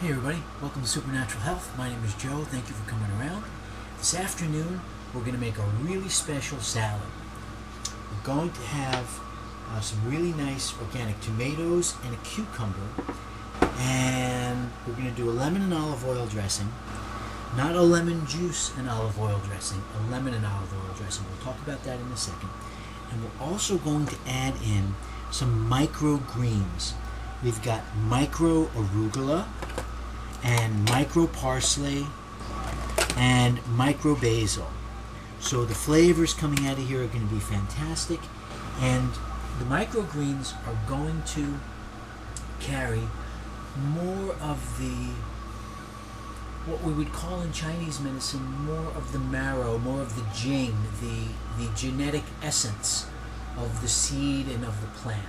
Hey everybody, welcome to Supernatural Health. My name is Joe. Thank you for coming around. This afternoon we're going to make a really special salad. We're going to have some really nice organic tomatoes and a cucumber, and we're going to do a lemon and olive oil dressing. Not a lemon juice and olive oil dressing, a lemon and olive oil dressing. We'll talk about that in a second. And we're also going to add in some microgreens. We've got micro arugula and micro parsley and micro basil. So the flavors coming out of here are going to be fantastic, and the microgreens are going to carry more of the, what we would call in Chinese medicine, more of the marrow, more of the jing, the genetic essence of the seed and of the plant.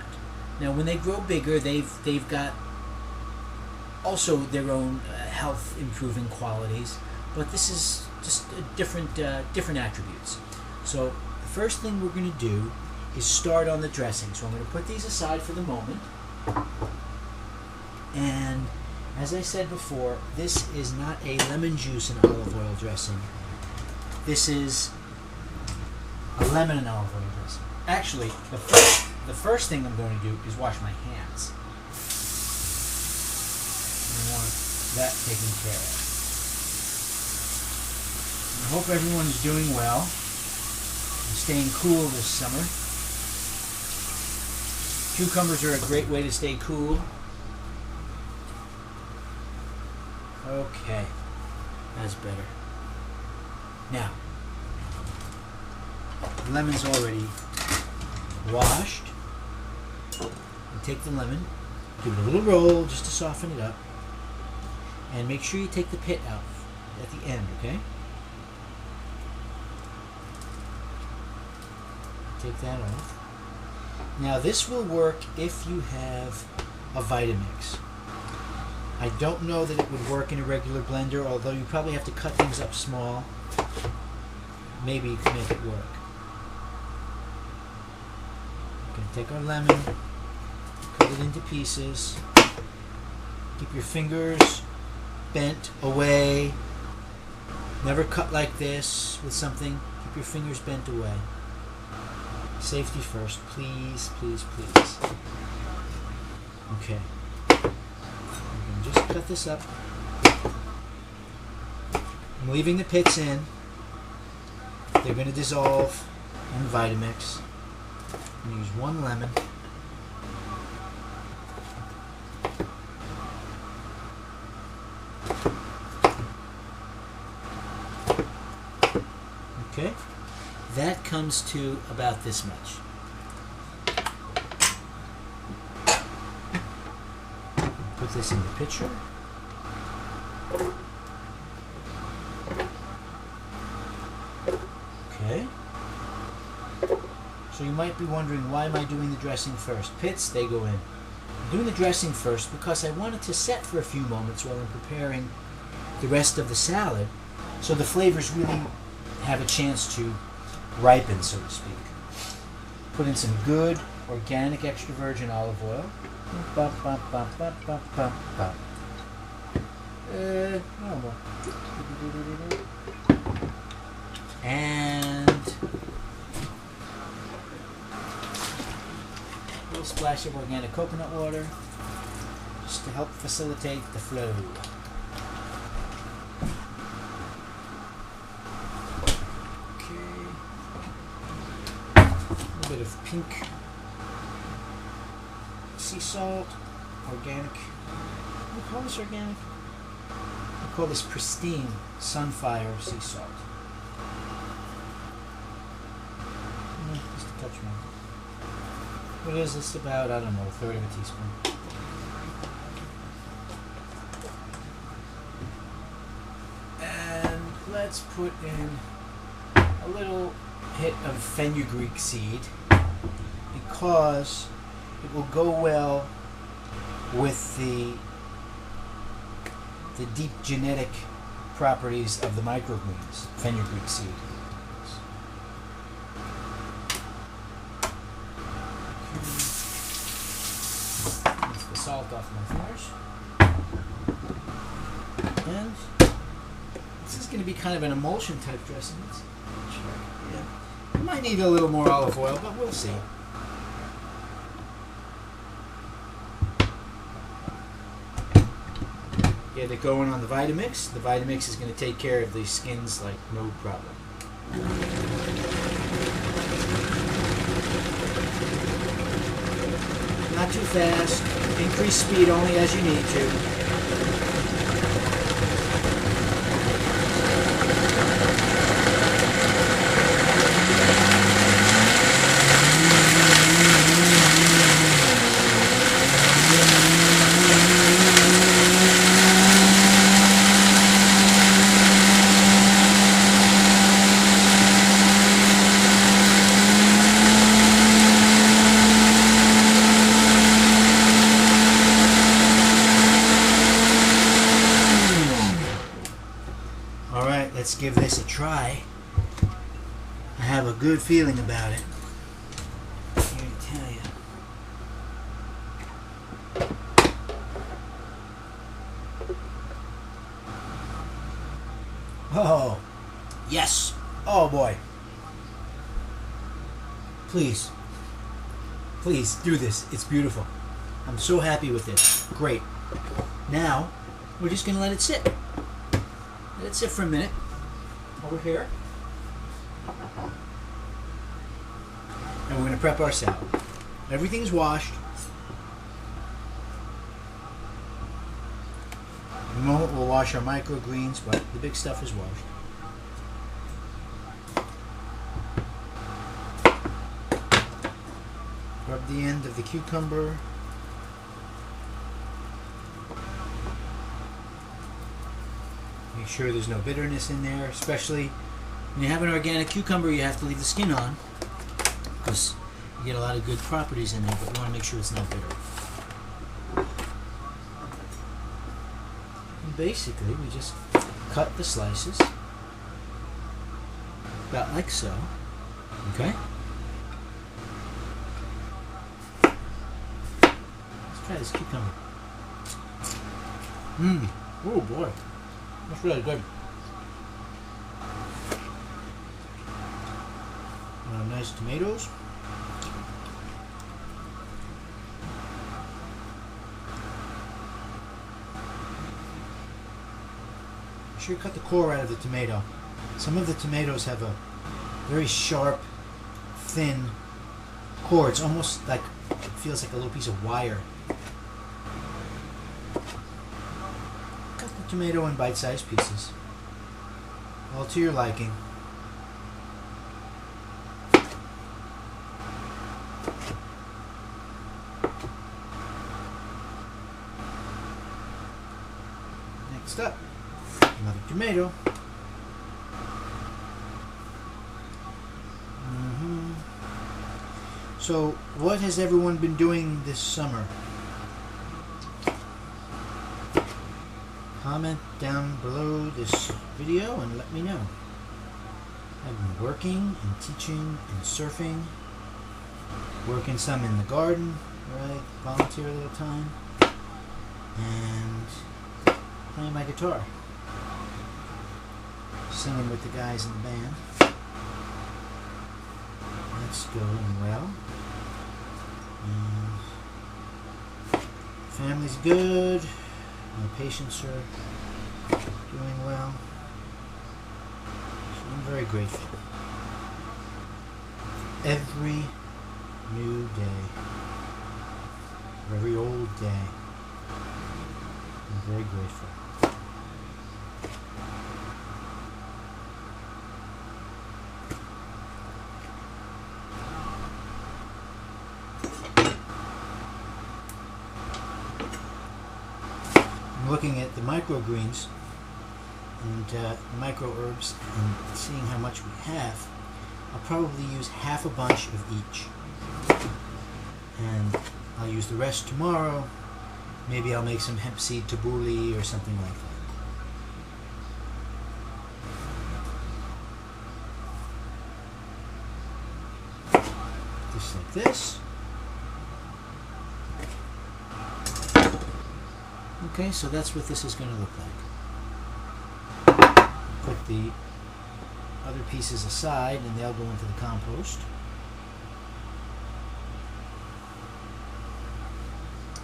Now when they grow bigger, they've got also their own health improving qualities, but this is just different attributes. So the first thing we're going to do is start on the dressing. So I'm going to put these aside for the moment, and as I said before, this is not a lemon juice and olive oil dressing. This is a lemon and olive oil dressing. Actually, the first thing I'm going to do is wash my hands. I want that taken care of. I hope everyone's doing well and staying cool this summer. Cucumbers are a great way to stay cool. Okay, that's better. Now, the lemon's already washed. You take the lemon, give it a little roll just to soften it up, and make sure you take the pit out at the end, okay? Take that off. Now this will work if you have a Vitamix. I don't know that it would work in a regular blender, although you probably have to cut things up small. Maybe you can make it work. We're going to take our lemon, cut it into pieces. Keep your fingers bent away. Never cut like this with something. Keep your fingers bent away. Safety first, please, please, please. Okay. Just cut this up. I'm leaving the pits in. They're going to dissolve in Vitamix. I'm going to use one lemon. Okay. That comes to about this much. Put this in the pitcher. Okay. So you might be wondering, why am I doing the dressing first? Pits, they go in. I'm doing the dressing first because I want it to set for a few moments while I'm preparing the rest of the salad, so the flavors really have a chance to ripen, so to speak. Put in some good organic extra virgin olive oil. And a little splash of organic coconut water just to help facilitate the flow. A bit of pink sea salt, organic. What do we call this organic? We call this pristine sunfire sea salt. Just a touch more. What is this about? I don't know, a third of a teaspoon. And let's put in a little hit of fenugreek seed, because it will go well with the deep genetic properties of the microgreens, fenugreek seed. Rinse the salt off my fingers. And this is going to be kind of an emulsion type dressing. Let's check. Yeah. It might need a little more olive oil, but we'll see. Get it going on the Vitamix. The Vitamix is going to take care of these skins like no problem. Not too fast. Increase speed only as you need to. Let's give this a try. I have a good feeling about it. Here to tell you. Oh, yes. Oh boy. Please. Please do this. It's beautiful. I'm so happy with this. Great. Now, we're just going to let it sit. Let it sit for a minute. Over here. And we're going to prep our salad. Everything's washed. In a moment we'll wash our microgreens, but the big stuff is washed. Rub the end of the cucumber. Make sure there's no bitterness in there, especially when you have an organic cucumber, you have to leave the skin on because you get a lot of good properties in there, but you want to make sure it's not bitter. And basically, we just cut the slices about like so. Okay? Let's try this cucumber. Oh boy. That's really good. Nice tomatoes. Be sure to cut the core out of the tomato. Some of the tomatoes have a very sharp, thin core. It's almost like, it feels like a little piece of wire. Tomato in bite-sized pieces, all to your liking. Next up, another tomato. So, what has everyone been doing this summer? Comment down below this video and let me know. I've been working and teaching and surfing, working some in the garden, right? Volunteer a little time, and playing my guitar, singing with the guys in the band. That's going well. And family's good. My patients are doing well. So I'm very grateful. Every new day, every old day, I'm very grateful. Looking at the microgreens and micro herbs and seeing how much we have, I'll probably use half a bunch of each, and I'll use the rest tomorrow. Maybe I'll make some hemp seed tabbouleh or something like that. Just like this. Okay, so that's what this is going to look like. the other pieces aside and they'll go into the compost.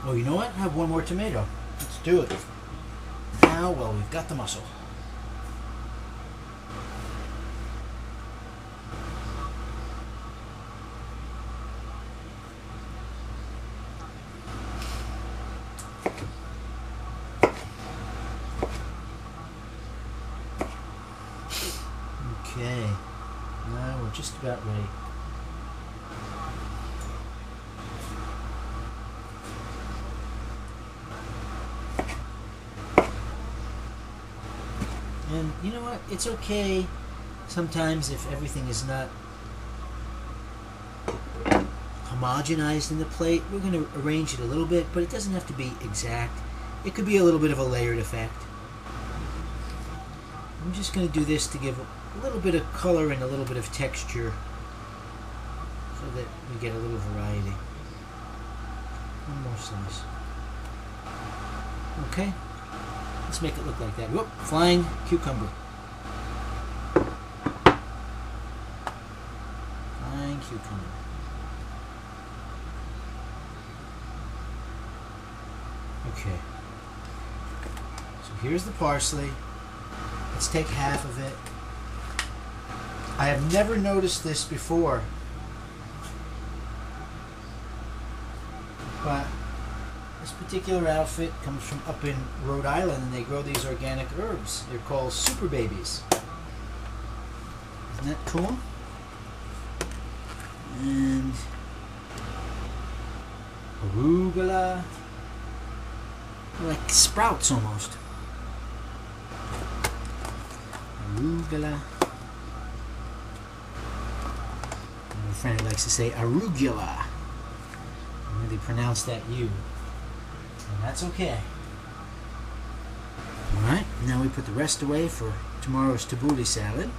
Oh, you know what? I have one more tomato. Let's do it. Now, well, we've got the muscle. Okay, now we're just about ready. And you know what? It's okay sometimes if everything is not homogenized in the plate. We're going to arrange it a little bit, but it doesn't have to be exact. It could be a little bit of a layered effect. I'm just going to do this to give a little bit of color and a little bit of texture so that we get a little variety. One more slice. Okay, let's make it look like that. Whoop, flying cucumber. Flying cucumber. Okay, so here's the parsley. Let's take half of it. I have never noticed this before, but this particular outfit comes from up in Rhode Island, and they grow these organic herbs. They're called super babies. Isn't that cool? And arugula, like sprouts almost. Arugula. My friend likes to say arugula. I really pronounce that U. And that's okay. Alright, now we put the rest away for tomorrow's tabbouleh salad.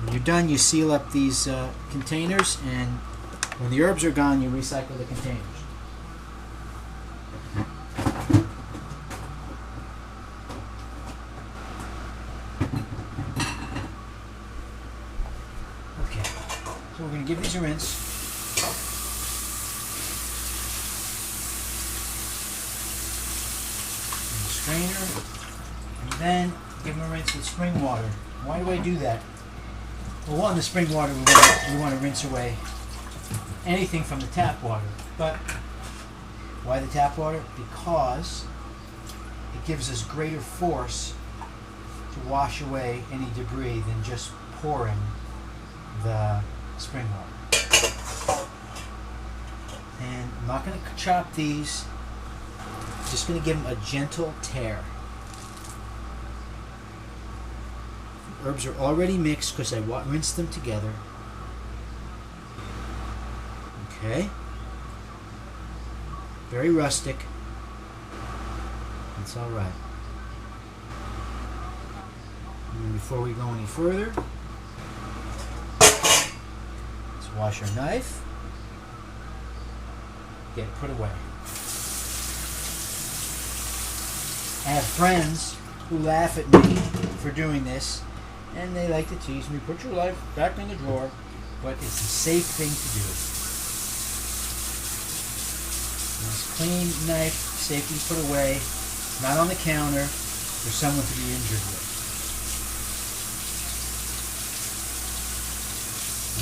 When you're done, you seal up these containers, and when the herbs are gone, you recycle the containers. So we're going to give these a rinse. In the strainer. And then give them a rinse with spring water. Why do I do that? Well, one, the spring water we want to rinse away anything from the tap water. But why the tap water? Because it gives us greater force to wash away any debris than just pouring the spring water. And I'm not going to chop these. I'm just going to give them a gentle tear. The herbs are already mixed because I rinsed them together. Okay. Very rustic. That's all right. And before we go any further, wash our knife, get it put away. I have friends who laugh at me for doing this, and they like to tease me, put your knife back in the drawer, but it's a safe thing to do. Nice clean knife, safely put away, not on the counter for someone to be injured with.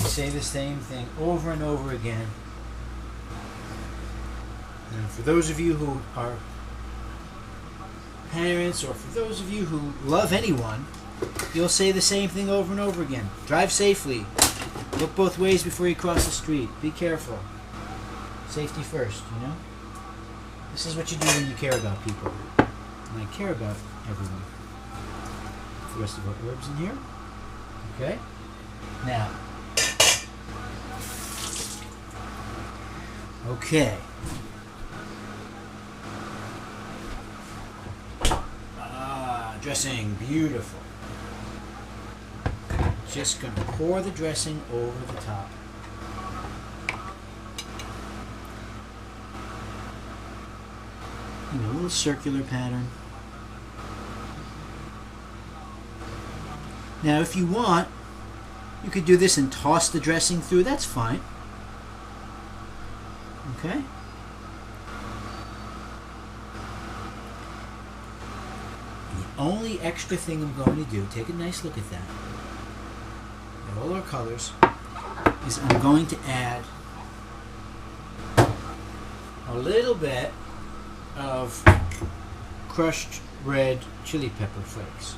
We say the same thing over and over again. And for those of you who are parents, or for those of you who love anyone, you'll say the same thing over and over again. Drive safely. Look both ways before you cross the street. Be careful. Safety first, you know? This is what you do when you care about people. And I care about everyone. Put the rest of our herbs in here. Okay? Now, okay. Dressing, beautiful. Just gonna pour the dressing over the top. In a little circular pattern. Now, if you want, you could do this and toss the dressing through. That's fine. Okay? And the only extra thing I'm going to do, take a nice look at that, at all our colors, is I'm going to add a little bit of crushed red chili pepper flakes.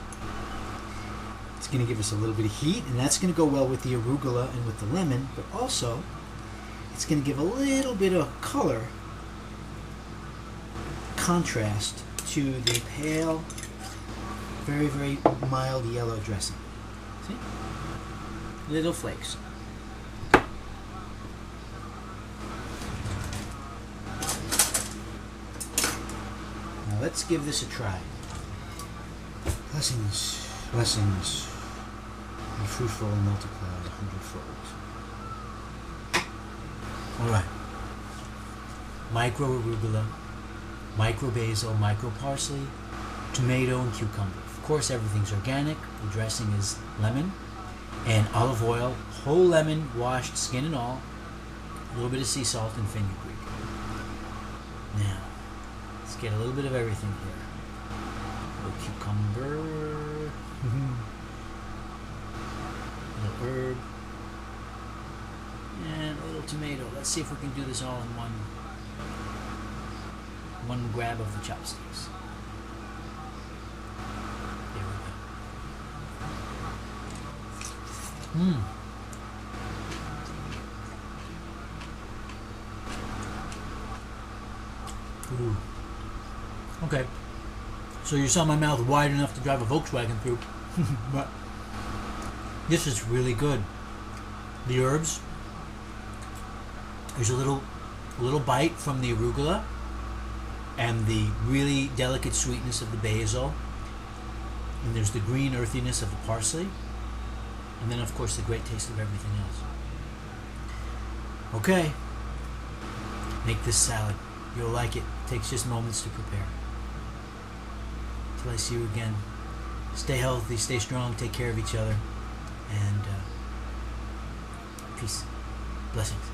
It's going to give us a little bit of heat, and that's going to go well with the arugula and with the lemon, but also it's going to give a little bit of color contrast to the pale, very, very mild yellow dressing. See? Little flakes. Now let's give this a try. Blessings, blessings, be fruitful and multiply 100-fold. All right. Micro arugula, micro basil, micro parsley, tomato, and cucumber. Of course, everything's organic. The dressing is lemon and olive oil, whole lemon, washed, skin and all, a little bit of sea salt and fenugreek. Now, let's get a little bit of everything here. A little cucumber, a little herb, and a little tomato. Let's see if we can do this all in one grab of the chopsticks. There we go. Ooh. Okay. So you saw my mouth wide enough to drive a Volkswagen through. But this is really good. The herbs. There's a little bite from the arugula and the really delicate sweetness of the basil. And there's the green earthiness of the parsley. And then, of course, the great taste of everything else. Okay. Make this salad. You'll like it. It takes just moments to prepare. Till I see you again. Stay healthy, stay strong, take care of each other. And peace. Blessings.